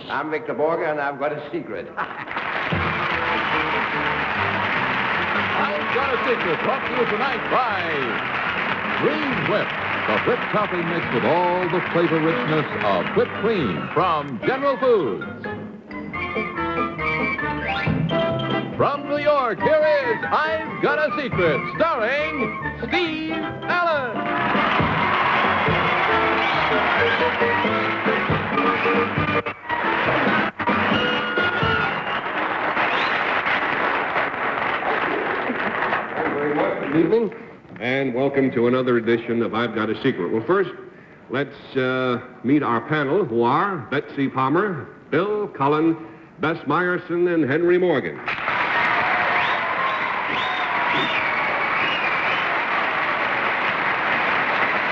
I'm Victor Borge, and I've got a secret. I've Got a Secret, brought to you tonight by Green Whip, the whipped topping mix with all the flavor richness of whipped cream from General Foods. From New York, here is I've Got a Secret, starring Steve Allen. Good evening, and welcome to another edition of I've Got a Secret. Well, first, let's meet our panel, who are Betsy Palmer, Bill Cullen, Bess Meyerson, and Henry Morgan.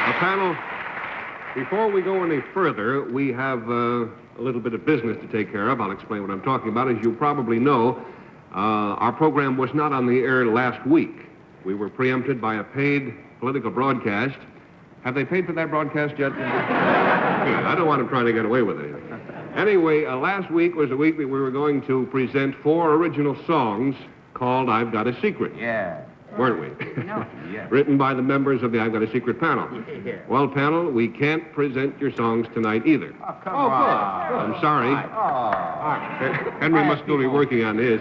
The panel, before we go any further, we have a little bit of business to take care of. I'll explain what I'm talking about. As you probably know, our program was not on the air last week. We were preempted by a paid political broadcast. Have they paid for that broadcast yet? I don't want them trying to get away with anything. Anyway, last week was the week that we were going to present 4 original songs called I've Got a Secret. Yeah. Weren't we? No. Yeah. Written by the members of the I've Got a Secret panel. Yeah. Well, panel, we can't present your songs tonight either. Oh, come on. I'm sorry. Henry must still be working on his.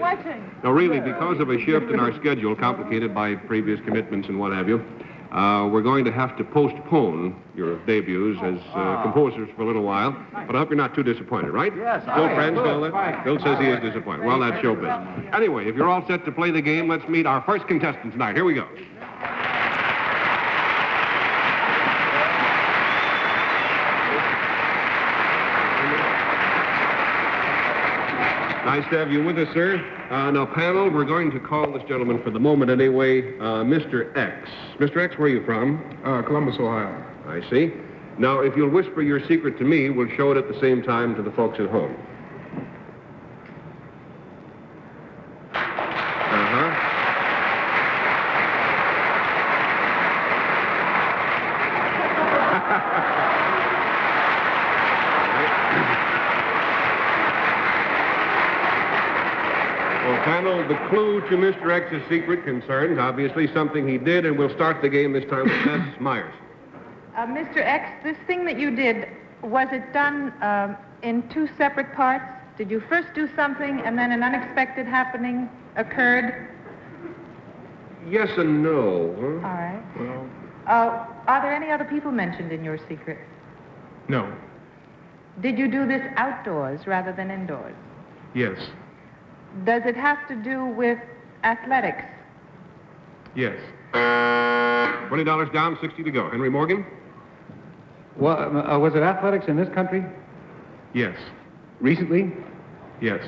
No, really, because of a shift in our schedule, complicated by previous commitments and what have you, we're going to have to postpone your debuts as composers for a little while. But I hope you're not too disappointed, right? Yes. Still friends, Bill? Bill says he is disappointed. Well, that's showbiz. Anyway, if you're all set to play the game, let's meet our first contestant tonight. Here we go. Nice to have you with us, sir. Now, panel, we're going to call this gentleman, for the moment anyway, Mr. X. Mr. X, where are you from? Columbus, Ohio. I see. Now, if you'll whisper your secret to me, we'll show it at the same time to the folks at home. Panel, the clue to Mr. X's secret concerns, obviously, something he did, and we'll start the game this time with Bess Myers. Mr. X, this thing that you did, was it done in 2 separate parts? Did you first do something and then an unexpected happening occurred? Yes and no. Huh? All right. Well, Are there any other people mentioned in your secret? no. Did you do this outdoors rather than indoors? Yes. Does it have to do with athletics? Yes. $20 down, 60 to go. Henry Morgan? Well, was it athletics in this country? Yes. Recently? Yes.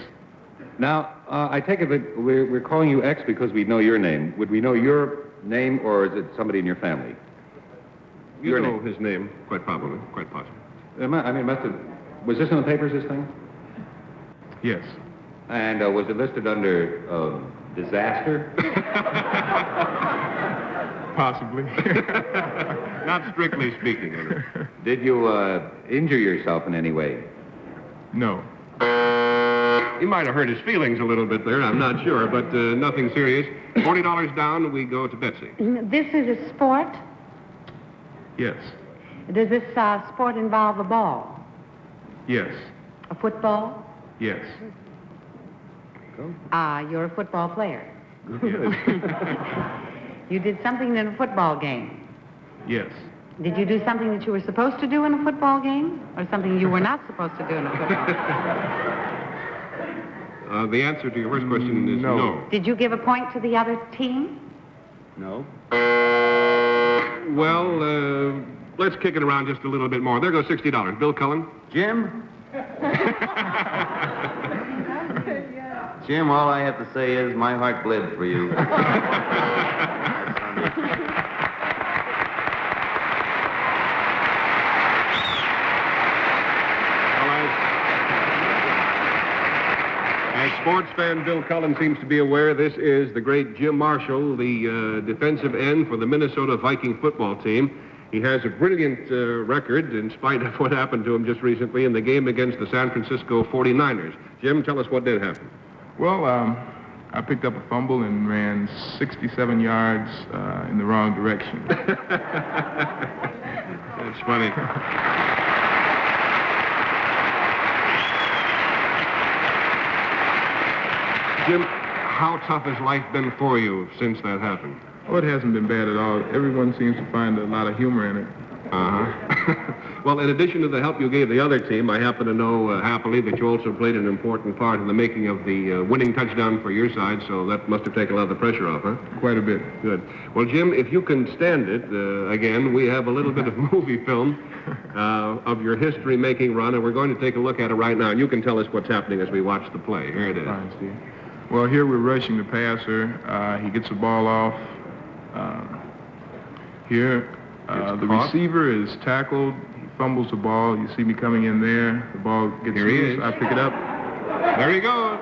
Now, I take it that we're calling you X because we know your name. Would we know your name, or is it somebody in your family? You Your know name. his name, quite probably, quite possibly. Was this in the papers, this thing? Yes. And was it listed under disaster? Possibly. Not strictly speaking, Henry. Did you injure yourself in any way? No. He might have hurt his feelings a little bit there, I'm not sure, but nothing serious. $40 down, we go to Betsy. This is a sport. Yes. Does this sport involve a ball? Yes. A football? Yes. You're a football player. Yes. You did something in a football game. Yes. Did you do something that you were supposed to do in a football game? Or something you were not supposed to do in a football game? The answer to your first question is no. Did you give a point to the other team? No. Well, let's kick it around just a little bit more. There goes $60. Bill Cullen? Jim? Jim, all I have to say is my heart bled for you. As sports fan Bill Cullen seems to be aware, this is the great Jim Marshall, the defensive end for the Minnesota Viking football team. He has a brilliant record in spite of what happened to him just recently in the game against the San Francisco 49ers. Jim, tell us what did happen. Well, I picked up a fumble and ran 67 yards in the wrong direction. That's funny. Jim, how tough has life been for you since that happened? Well, it hasn't been bad at all. Everyone seems to find a lot of humor in it. Uh-huh. Well, in addition to the help you gave the other team, I happen to know happily that you also played an important part in the making of the winning touchdown for your side, so that must have taken a lot of the pressure off, huh? Quite a bit. Good. Well, Jim, if you can stand it, again, we have a little bit of movie film of your history-making run, and we're going to take a look at it right now. And you can tell us what's happening as we watch the play. Here it is. Fine, Steve. Well, here we're rushing the passer. He gets the ball off. Here, the receiver is tackled. He fumbles the ball. You see me coming in there. The ball gets Here he loose. is. I pick it up. There he goes.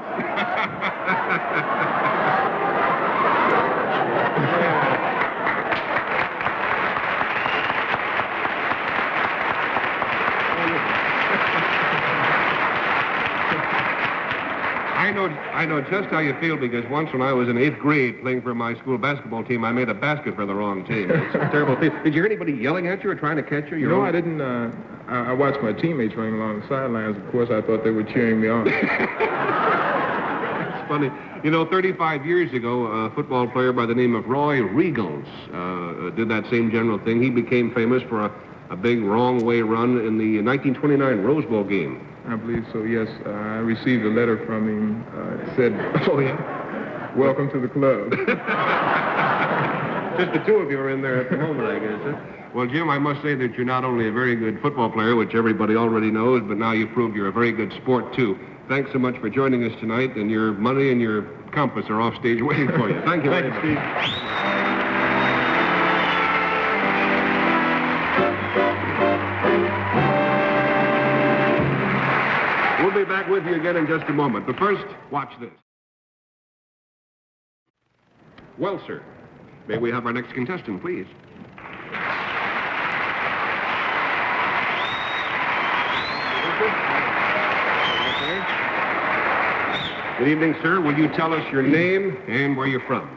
I know just how you feel, because once when I was in 8th grade playing for my school basketball team, I made a basket for the wrong team. It's a terrible thing. Did you hear anybody yelling at you or trying to catch you? No, I didn't. I watched my teammates running along the sidelines. Of course, I thought they were cheering me on. It's funny. You know, 35 years ago, a football player by the name of Roy Riegels did that same general thing. He became famous for a big wrong-way run in the 1929 Rose Bowl game. I believe so, yes. I received a letter from him. It said, Oh, yeah? welcome to the club. Just the two of you are in there at the moment, I guess. Huh? Well, Jim, I must say that you're not only a very good football player, which everybody already knows, but now you've proved you're a very good sport, too. Thanks so much for joining us tonight, and your money and your compass are off stage waiting for you. Thank you. Thank you, Steve. We'll be back with you again in just a moment. But first, watch this. Well, sir, may we have our next contestant, please? Okay. Good evening, sir. Will you tell us your name and where you're from?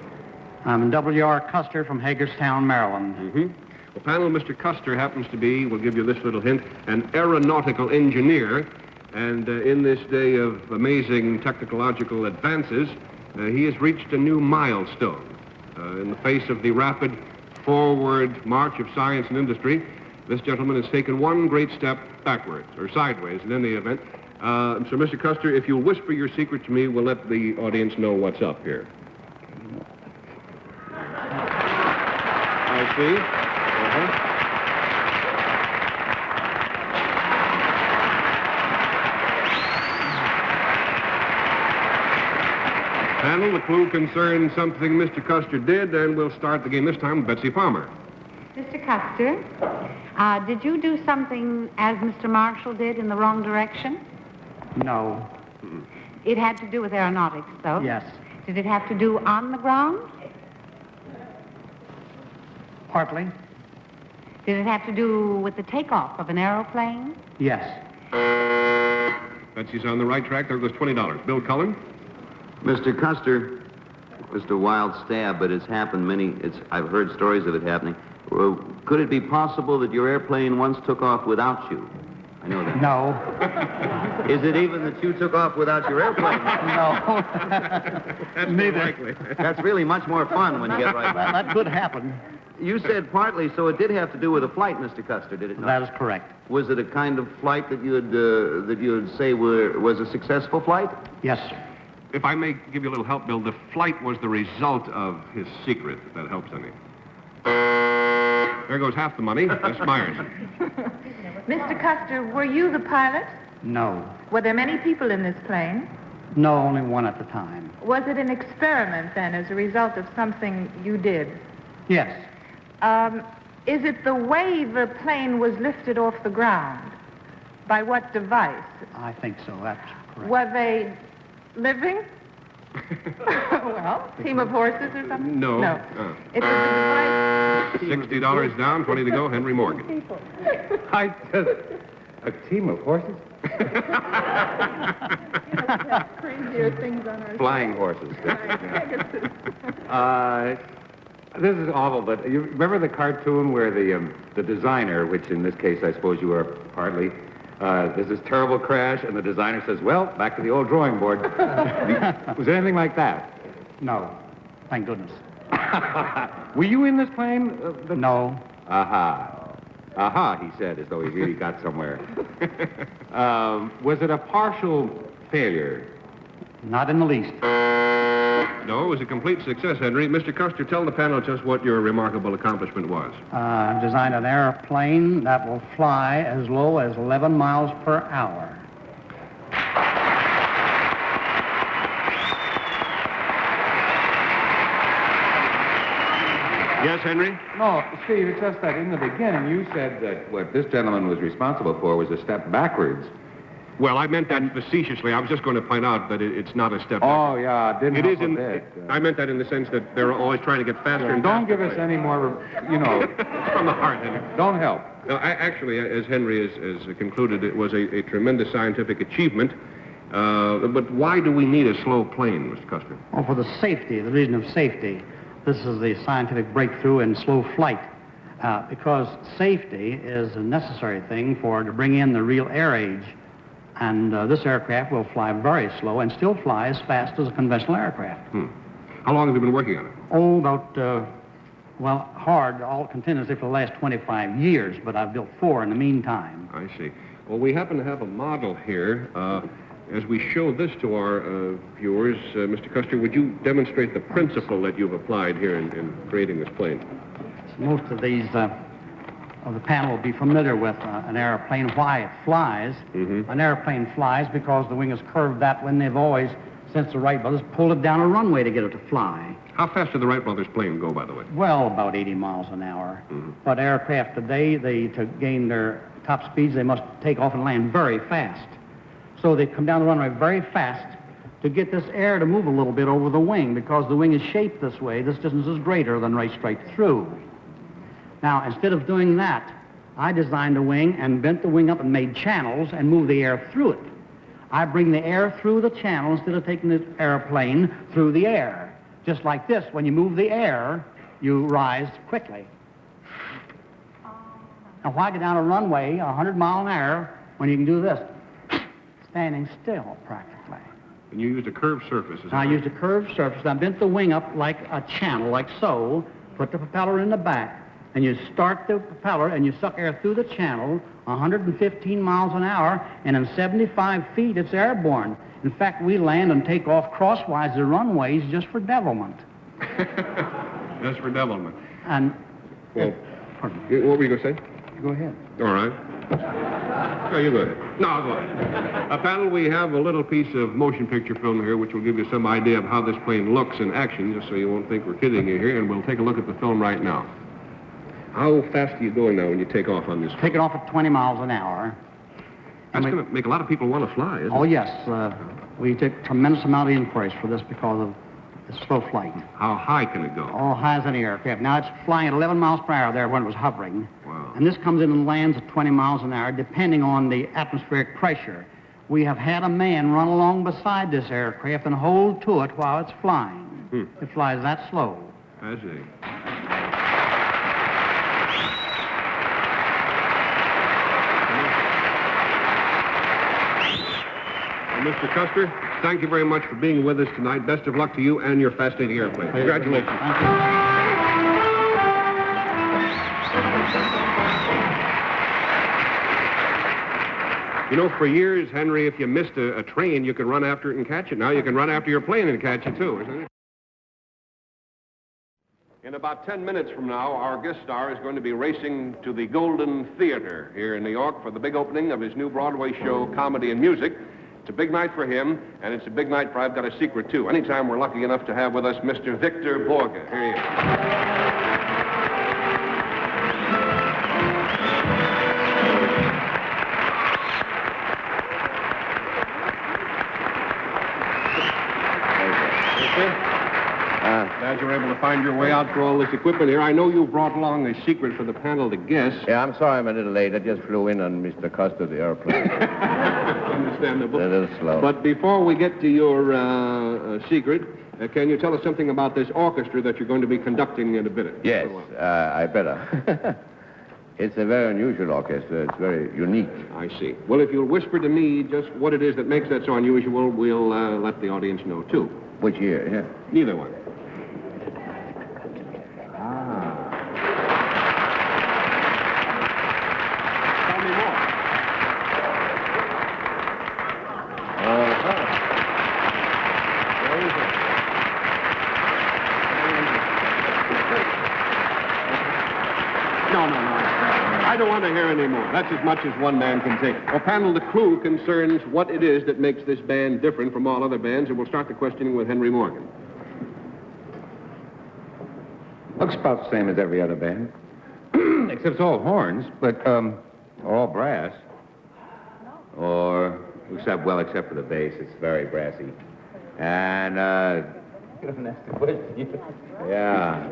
I'm W.R. Custer from Hagerstown, Maryland. Mm-hmm. Well, panel, Mr. Custer happens to be, we'll give you this little hint, an aeronautical engineer. And in this day of amazing technological advances, he has reached a new milestone. In the face of the rapid forward march of science and industry, this gentleman has taken one great step backwards, or sideways in any event. So, Mr. Custer, if you'll whisper your secret to me, we'll let the audience know what's up here. I see. Uh-huh. Panel, the clue concerns something Mr. Custer did, and we'll start the game this time with Betsy Palmer. Mr. Custer, did you do something as Mr. Marshall did in the wrong direction? No. It had to do with aeronautics, though? Yes. Did it have to do on the ground? Partly. Did it have to do with the takeoff of an aeroplane? Yes. Betsy's on the right track. There goes $20. Bill Cullen? Mr. Custer, just a wild stab, but it's happened I've heard stories of it happening. Could it be possible that your airplane once took off without you? I know that. No. Is it even that you took off without your airplane? No. That's Neither. likely. That's really much more fun when you get right back. That could happen. You said partly, so it did have to do with a flight, Mr. Custer, did it not? That is correct. Was it a kind of flight that you would say was a successful flight? Yes. If I may give you a little help, Bill, the flight was the result of his secret, if that helps any. There goes half the money. Miss Myers. Mr. Custer, were you the pilot? No. Were there many people in this plane? No, only one at the time. Was it an experiment, then, as a result of something you did? Yes. Is it the way the plane was lifted off the ground? By what device? I think so. That's correct. Were they living? Well, team of horses or something? No. No. It was a device. $60 down, 20 to go, Henry Morgan. A team of horses? Crazier things on our Flying horses. This is awful, but you remember the cartoon where the designer, which in this case I suppose you are partly, there's this terrible crash, and the designer says, well, back to the old drawing board. Was there anything like that? No. Thank goodness. Were you in this plane? No. Aha. Aha, he said, as though he really got somewhere. Was it a partial failure? Not in the least. No, it was a complete success, Henry. Mr. Custer, tell the panel just what your remarkable accomplishment was. Designed an airplane that will fly as low as 11 miles per hour. Yes, Henry? No, Steve, it's just that in the beginning you said that what this gentleman was responsible for was a step backwards. Well, I meant that facetiously. I was just going to point out that it's not a step Oh, back. yeah, it didn't It help is in. a bit. I meant that in the sense that they're always trying to get faster and Don't faster. give us any more, From the heart, Henry. don't help. No, actually, as Henry has concluded, it was a tremendous scientific achievement. But why do we need a slow plane, Mr. Custer? Oh, for the safety, the reason of safety. This is the scientific breakthrough in slow flight. Because safety is a necessary thing to bring in the real air age. And this aircraft will fly very slow and still fly as fast as a conventional aircraft. How long have you been working on it? Oh, about, hard, all continuously for the last 25 years, but I've built 4 in the meantime. I see. Well, we happen to have a model here. As we show this to our viewers, Mr. Custer, would you demonstrate the principle that you've applied here in creating this plane? Most of these of the panel will be familiar with an airplane, why it flies. Mm-hmm. An airplane flies because the wing is curved that way, and they've always, since the Wright brothers, pulled it down a runway to get it to fly. How fast did the Wright brothers' plane go, by the way? Well, about 80 miles an hour. Mm-hmm. But aircraft today, to gain their top speeds, they must take off and land very fast. So they come down the runway very fast to get this air to move a little bit over the wing, because the wing is shaped this way. This distance is greater than right straight through. Now, instead of doing that, I designed a wing and bent the wing up and made channels and moved the air through it. I bring the air through the channel instead of taking the airplane through the air. Just like this, when you move the air, you rise quickly. Now, why go down a runway 100 miles an hour when you can do this? Standing still, practically. And you used a curved surface, is that I right? used a curved surface. I bent the wing up like a channel, like so, put the propeller in the back, and you start the propeller and you suck air through the channel 115 miles an hour, and in 75 feet it's airborne. In fact, we land and take off crosswise the runways just for devilment. Just for devilment. And... Well, pardon. what were you going to say? Go ahead. All right. No, you go ahead. No, go ahead. Panel, we have a little piece of motion picture film here which will give you some idea of how this plane looks in action, just so you won't think we're kidding you here, and we'll take a look at the film right now. How fast are you going now when you take off on this? Take it off at 20 miles an hour. That's going to make a lot of people want to fly, isn't it? Oh, yes. We take a tremendous amount of inquiries for this because of the slow flight. How high can it go? Oh, high as any aircraft. Now, it's flying at 11 miles per hour there when it was hovering. Wow. And this comes in and lands at 20 miles an hour, depending on the atmospheric pressure. We have had a man run along beside this aircraft and hold to it while it's flying. It flies that slow. I see. Well, Mr. Custer, thank you very much for being with us tonight. Best of luck to you and your fascinating airplane. Congratulations. Thank you. You know, for years, Henry, if you missed a train, you could run after it and catch it. Now you can run after your plane and catch it, too, isn't it? In about 10 minutes from now, our guest star is going to be racing to the Golden Theater here in New York for the big opening of his new Broadway show, Comedy and Music. It's a big night for him, and it's a big night for I've Got a Secret, too. Anytime we're lucky enough to have with us Mr. Victor Borge. Here he is. glad you were able to find your way out through all this equipment here. I know you brought along a secret for the panel to guess. Yeah, I'm sorry I'm a little late. I just flew in on Mr. Custer, the airplane. Understandable. A little slow. But before we get to your secret, can you tell us something about this orchestra that you're going to be conducting in a bit? Yes, I better. It's a very unusual orchestra. It's very unique. I see. Well, if you'll whisper to me just what it is that makes that so unusual, we'll let the audience know, too. Which year? Yeah. Neither one. Tell me more. Where is it? No. I don't want to hear any more. That's as much as one man can take. Well, panel, the clue concerns what it is that makes this band different from all other bands, and we'll start the questioning with Henry Morgan. Looks about the same as every other band. Except it's all horns, but, or all brass. Or, except for the bass. It's very brassy. And, yeah.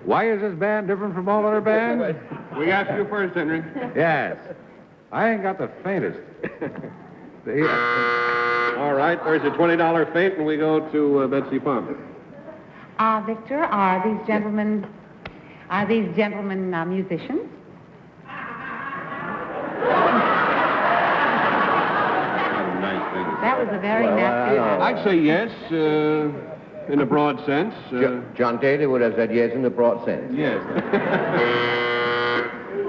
Why is this band different from all other bands? We asked you first, Henry. Yes. I ain't got the faintest. All right, there's a $20 feint, and we go to Betsy Palmer. Victor, are these gentlemen musicians? That was a very nasty... I'd say yes, in a broad sense. John Daly would have said yes in the broad sense. Yes.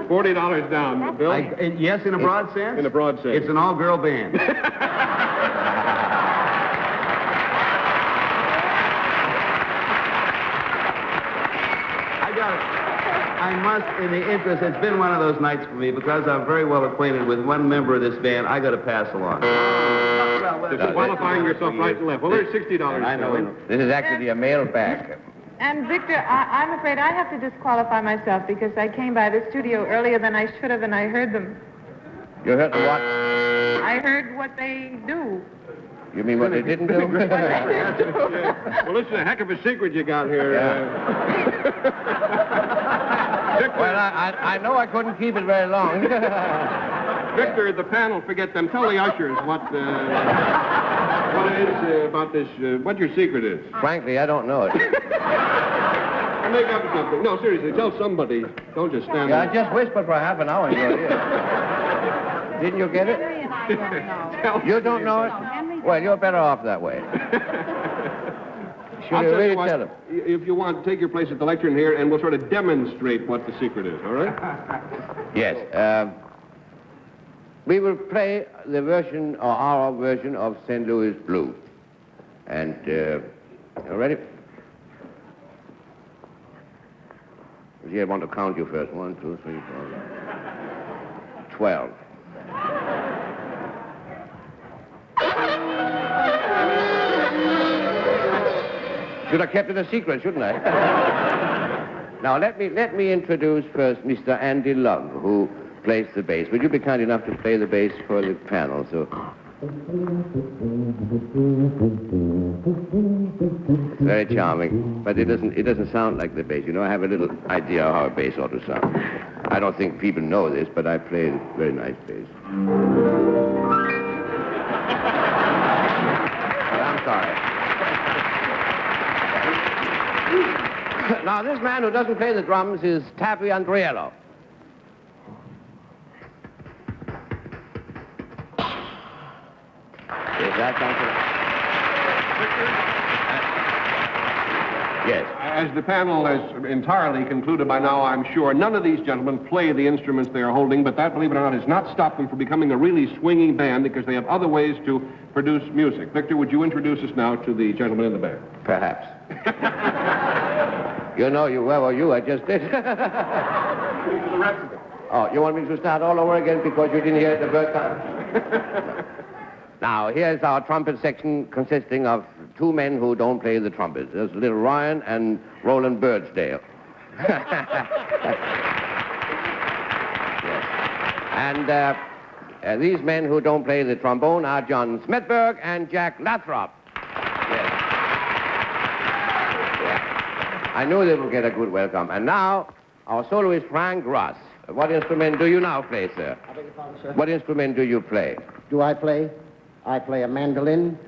$40 down, Bill. Yes, in a broad sense? In a broad sense. It's an all-girl band. I must, in the interest, it's been one of those nights for me, because I'm very well acquainted with one member of this band, I got to pass along. Disqualifying yourself right and left. Well, there's $60. I know. This is actually a mailbag. And, Victor, I'm afraid I have to disqualify myself because I came by the studio earlier than I should have, and I heard them. You heard the what? I heard what they do. You mean what they didn't do? Well, this is a heck of a secret you got here. Well, I know I couldn't keep it very long. Victor, the panel, forget them. Tell the ushers what it is about this, what your secret is. Frankly, I don't know it. Make up something. No, seriously, tell somebody. Don't just stand Yeah, I there. just whispered for half an hour ago. Yeah. Didn't you get it? Henry and I don't know. You don't know it? Well, you're better off that way. Should I'll you tell really you what, tell them? if you want, take your place at the lectern here, and we'll sort of demonstrate what the secret is, all right? Yes. We will play the version, or our version, of St. Louis Blue. And, you ready? See, I want to count you first. 1, 2, 3, 4, 12. Should have kept it a secret, shouldn't I? Now, let me introduce first Mr. Andy Lugg, who plays the bass. Would you be kind enough to play the bass for the panel? So, very charming, but it doesn't sound like the bass. You know, I have a little idea of how a bass ought to sound. I don't think people know this, but I play a very nice bass. I'm sorry. Now, this man who doesn't play the drums is Taffy Andriello. Is that something? Yes. As the panel has entirely concluded by now, I'm sure, none of these gentlemen play the instruments they are holding, but that, believe it or not, has not stopped them from becoming a really swinging band because they have other ways to produce music. Victor, would you introduce us now to the gentlemen in the band? Perhaps. You know, I just did. Oh, you want me to start all over again because you didn't hear it the first time? Now, here's our trumpet section consisting of two men who don't play the trumpets. There's little Ryan and Roland Birdsdale. Yes. And these men who don't play the trombone are John Smithberg and Jack Lathrop. Yes. Yeah. I knew they would get a good welcome. And now, our soloist, Frank Ross. What instrument do you now play, sir? I beg your pardon, sir? What instrument do you play? Do I play? I play a mandolin.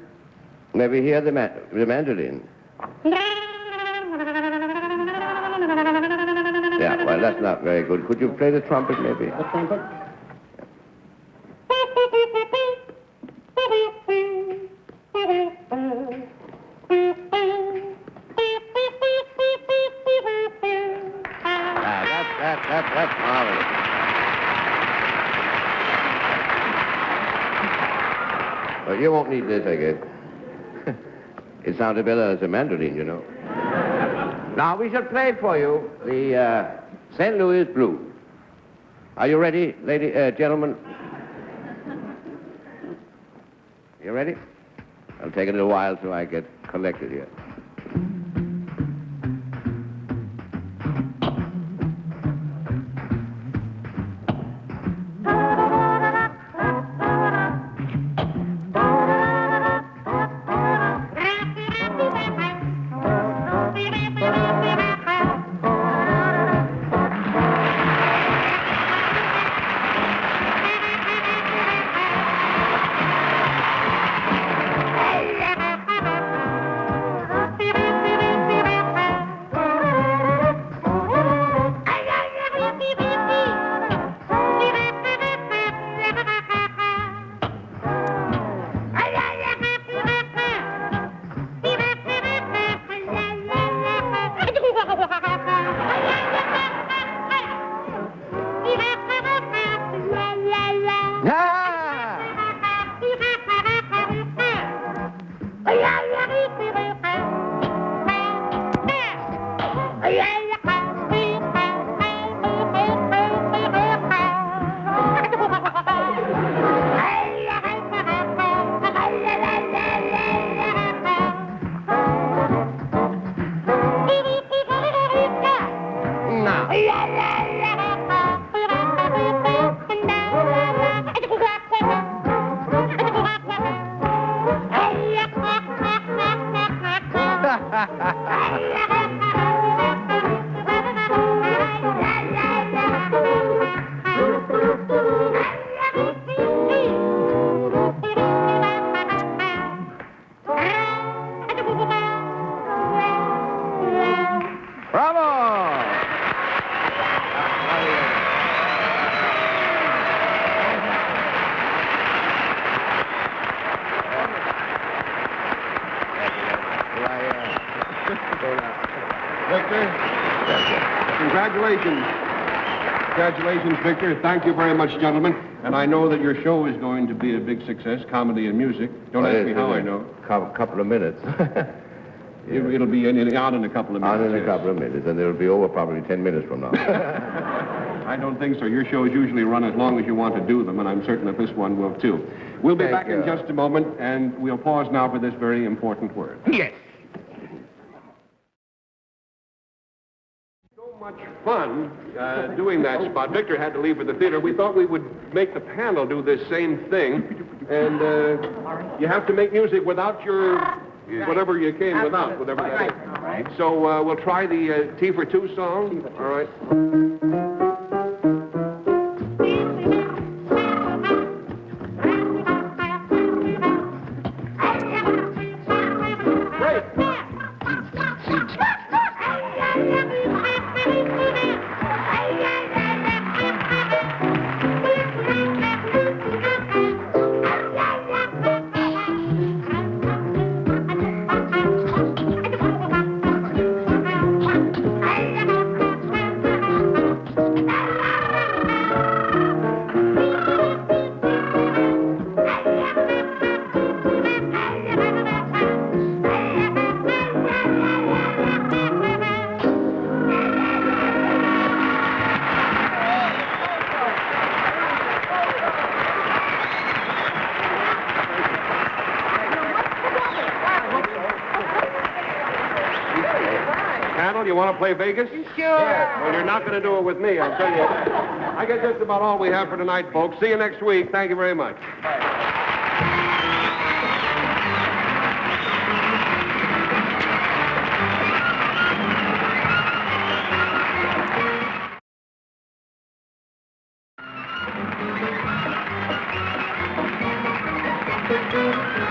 May we hear the mandolin? Yeah, well, that's not very good. Could you play the trumpet, maybe? The trumpet? That's marvelous. Well, you won't need this, I guess. It sounded better as a mandolin, you know. Now, we shall play for you the St. Louis Blues. Are you ready, gentlemen? You ready? It'll take a little while till I get collected here. Congratulations, Victor. Thank you very much, gentlemen. And I know that your show is going to be a big success, comedy and music. Don't ask me how I know. Couple of minutes. It'll be on in a couple of minutes. On in a couple of minutes, and it'll be over probably 10 minutes from now. I don't think so. Your shows usually run as long as you want to do them, and I'm certain that this one will, too. We'll be back in just a moment, and we'll pause now for this very important word. Yes. Much fun doing that spot. Victor had to leave for the theater. We thought we would make the panel do this same thing, and you have to make music without your whatever you came without, whatever that is. Right. So we'll try the T for Two song. All right. You want to play Vegas? Sure. Yeah. Well, you're not going to do it with me, I'll tell you. I guess that's about all we have for tonight, folks. See you next week. Thank you very much. Thank you.